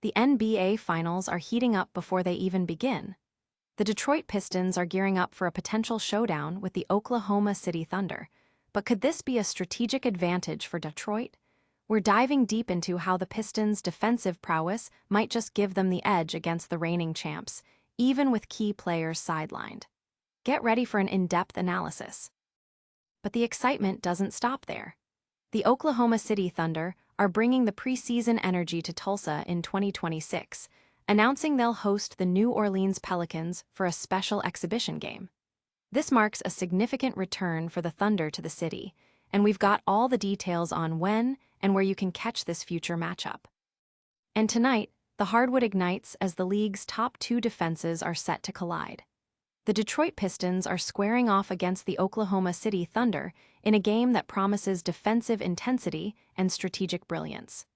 The NBA Finals are heating up before they even begin. The Detroit Pistons are gearing up for a potential showdown with the Oklahoma City Thunder. But could this be a strategic advantage for Detroit? We're diving deep into how the Pistons' defensive prowess might just give them the edge against the reigning champs, even with key players sidelined. Get ready for an in-depth analysis. But the excitement doesn't stop there. The Oklahoma City Thunder are bringing the preseason energy to Tulsa in 2026, announcing they'll host the New Orleans Pelicans for a special exhibition game. This marks a significant return for the Thunder to the city, and we've got all the details on when and where you can catch this future matchup. And tonight, the hardwood ignites as the league's top two defenses are set to collide. The Detroit Pistons are squaring off against the Oklahoma City Thunder in a game that promises defensive intensity and strategic brilliance.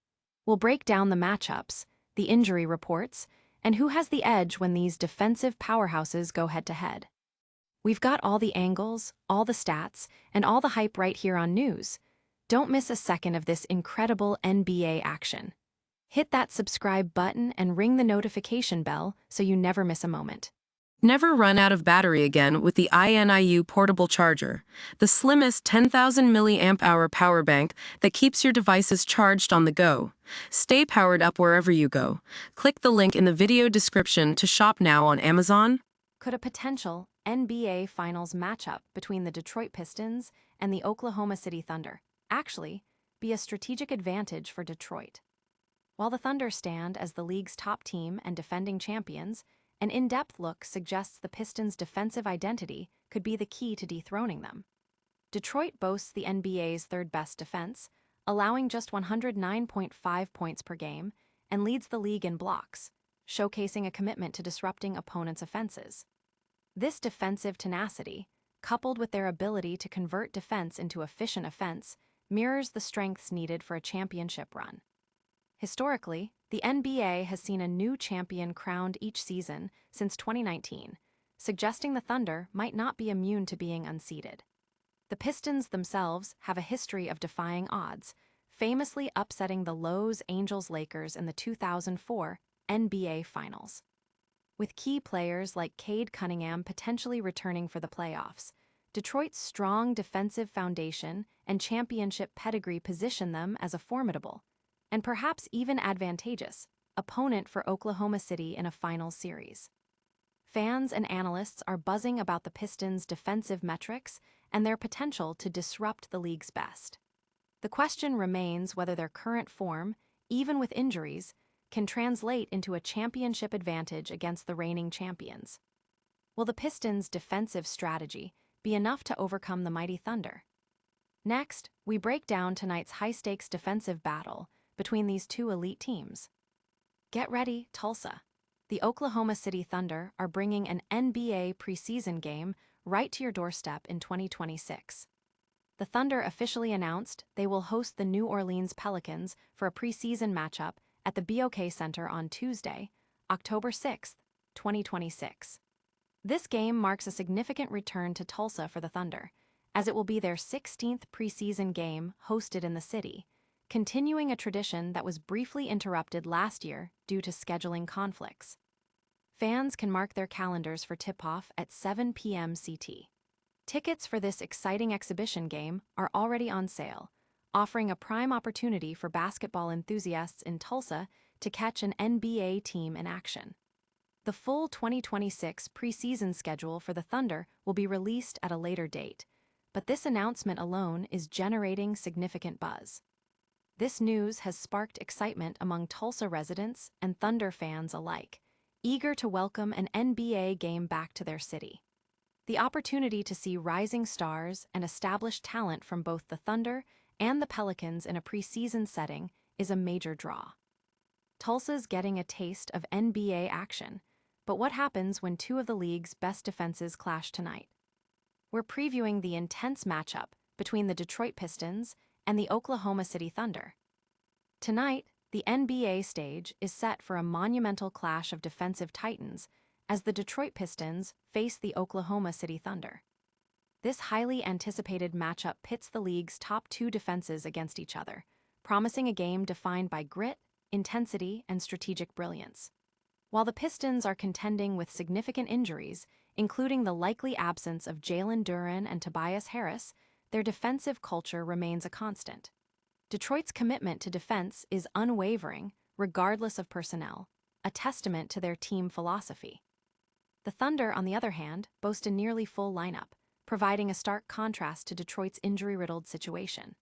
We'll break down the matchups, the injury reports, and who has the edge when these defensive powerhouses go head-to-head. We've got all the angles, all the stats, and all the hype right here on News. Don't miss a second of this incredible NBA action. Hit that subscribe button and ring the notification bell so you never miss a moment. Never run out of battery again with the INIU portable charger, the slimmest 10,000 mAh power bank that keeps your devices charged on the go. Stay powered up wherever you go. Click the link in the video description to shop now on Amazon. Could a potential NBA Finals matchup between the Detroit Pistons and the Oklahoma City Thunder actually be a strategic advantage for Detroit? While the Thunder stand as the league's top team and defending champions, an in-depth look suggests the Pistons' defensive identity could be the key to dethroning them. Detroit boasts the NBA's third-best defense, allowing just 109.5 points per game, and leads the league in blocks, showcasing a commitment to disrupting opponents' offenses. This defensive tenacity, coupled with their ability to convert defense into efficient offense, mirrors the strengths needed for a championship run. Historically, the NBA has seen a new champion crowned each season since 2019, suggesting the Thunder might not be immune to being unseated. The Pistons themselves have a history of defying odds, famously upsetting the Los Angeles Lakers in the 2004 NBA Finals. With key players like Cade Cunningham potentially returning for the playoffs, Detroit's strong defensive foundation and championship pedigree position them as a formidable, and perhaps even advantageous, opponent for Oklahoma City in a finals series. Fans and analysts are buzzing about the Pistons' defensive metrics and their potential to disrupt the league's best. The question remains whether their current form, even with injuries, can translate into a championship advantage against the reigning champions. Will the Pistons' defensive strategy be enough to overcome the mighty Thunder? Next, we break down tonight's high-stakes defensive battle between these two elite teams. Get ready, Tulsa. The Oklahoma City Thunder are bringing an NBA preseason game right to your doorstep in 2026. The Thunder officially announced they will host the New Orleans Pelicans for a preseason matchup at the BOK Center on Tuesday, October 6, 2026. This game marks a significant return to Tulsa for the Thunder, as it will be their 16th preseason game hosted in the city, continuing a tradition that was briefly interrupted last year due to scheduling conflicts. Fans can mark their calendars for tip-off at 7 p.m. CT. Tickets for this exciting exhibition game are already on sale, offering a prime opportunity for basketball enthusiasts in Tulsa to catch an NBA team in action. The full 2026 preseason schedule for the Thunder will be released at a later date, but this announcement alone is generating significant buzz. This news has sparked excitement among Tulsa residents and Thunder fans alike, eager to welcome an NBA game back to their city. The opportunity to see rising stars and established talent from both the Thunder and the Pelicans in a preseason setting is a major draw. Tulsa's getting a taste of NBA action, but what happens when two of the league's best defenses clash tonight? We're previewing the intense matchup between the Detroit Pistons and the Oklahoma City Thunder. Tonight, the NBA stage is set for a monumental clash of defensive titans as the Detroit Pistons face the Oklahoma City Thunder. This highly anticipated matchup pits the league's top two defenses against each other, promising a game defined by grit intensity, and strategic brilliance. While the Pistons are contending with significant injuries, including the likely absence of Jalen Duren and Tobias Harris, their defensive culture remains a constant. Detroit's commitment to defense is unwavering, regardless of personnel, a testament to their team philosophy. The Thunder, on the other hand, boast a nearly full lineup, providing a stark contrast to Detroit's injury-riddled situation.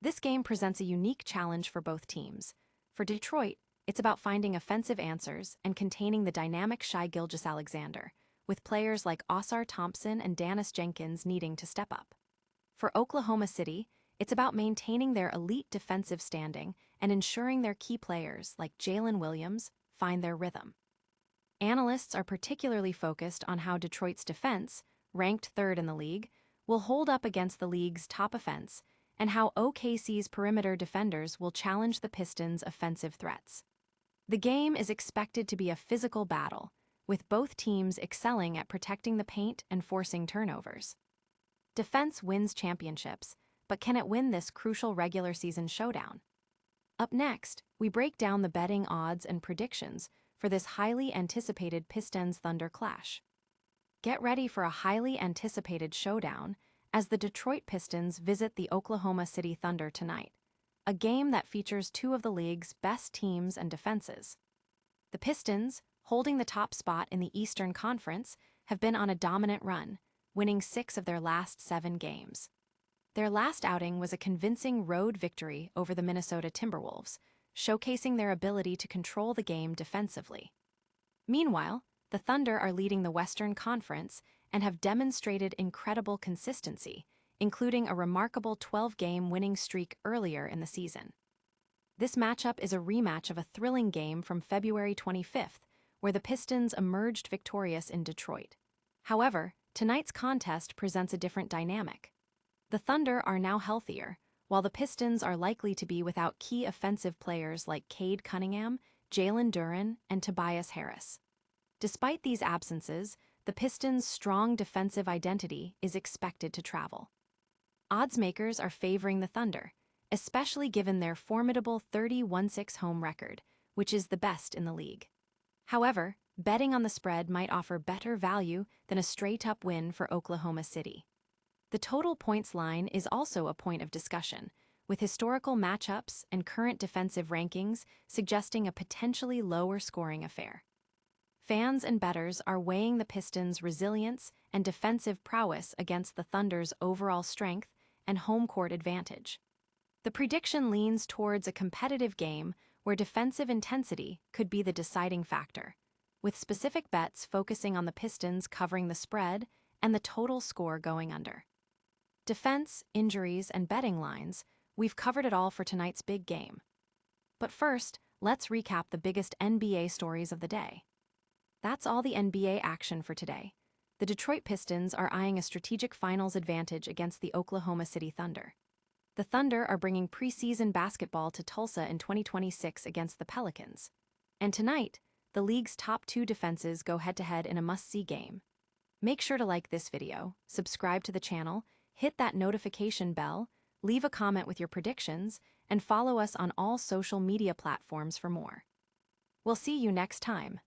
This game presents a unique challenge for both teams. For Detroit, it's about finding offensive answers and containing the dynamic Gilgeous-Alexander, with players like Oscar Thompson and Dennis Jenkins needing to step up. For Oklahoma City, it's about maintaining their elite defensive standing and ensuring their key players, like Jalen Williams, find their rhythm. Analysts are particularly focused on how Detroit's defense, ranked third in the league, will hold up against the league's top offense, and how OKC's perimeter defenders will challenge the Pistons' offensive threats. The game is expected to be a physical battle, with both teams excelling at protecting the paint and forcing turnovers. Defense wins championships, but can it win this crucial regular season showdown? Up next, we break down the betting odds and predictions for this highly anticipated Pistons-Thunder clash. Get ready for a highly anticipated showdown as the Detroit Pistons visit the Oklahoma City Thunder tonight, a game that features two of the league's best teams and defenses. The Pistons, holding the top spot in the Eastern Conference, have been on a dominant run, winning 6 of their last 7 games. Their last outing was a convincing road victory over the Minnesota Timberwolves, showcasing their ability to control the game defensively. Meanwhile, the Thunder are leading the Western Conference and have demonstrated incredible consistency, including a remarkable 12-game winning streak earlier in the season. This matchup is a rematch of a thrilling game from February 25th, where the Pistons emerged victorious in Detroit. However, tonight's contest presents a different dynamic. The Thunder are now healthier, while the Pistons are likely to be without key offensive players like Cade Cunningham, Jalen Duren, and Tobias Harris. Despite these absences, the Pistons' strong defensive identity is expected to travel. Odds makers are favoring the Thunder, especially given their formidable 30-16 home record, which is the best in the league. However, betting on the spread might offer better value than a straight-up win for Oklahoma City. The total points line is also a point of discussion, with historical matchups and current defensive rankings suggesting a potentially lower-scoring affair. Fans and bettors are weighing the Pistons' resilience and defensive prowess against the Thunder's overall strength and home court advantage. The prediction leans towards a competitive game where defensive intensity could be the deciding factor, with specific bets focusing on the Pistons covering the spread and the total score going under. Defense, injuries, and betting lines, we've covered it all for tonight's big game. But first, let's recap the biggest NBA stories of the day. That's all the NBA action for today. The Detroit Pistons are eyeing a strategic finals advantage against the Oklahoma City Thunder. The Thunder are bringing preseason basketball to Tulsa in 2026 against the Pelicans. And tonight, the league's top 2 defenses go head-to-head in a must-see game. Make sure to like this video, subscribe to the channel, hit that notification bell, leave a comment with your predictions, and follow us on all social media platforms for more. We'll see you next time.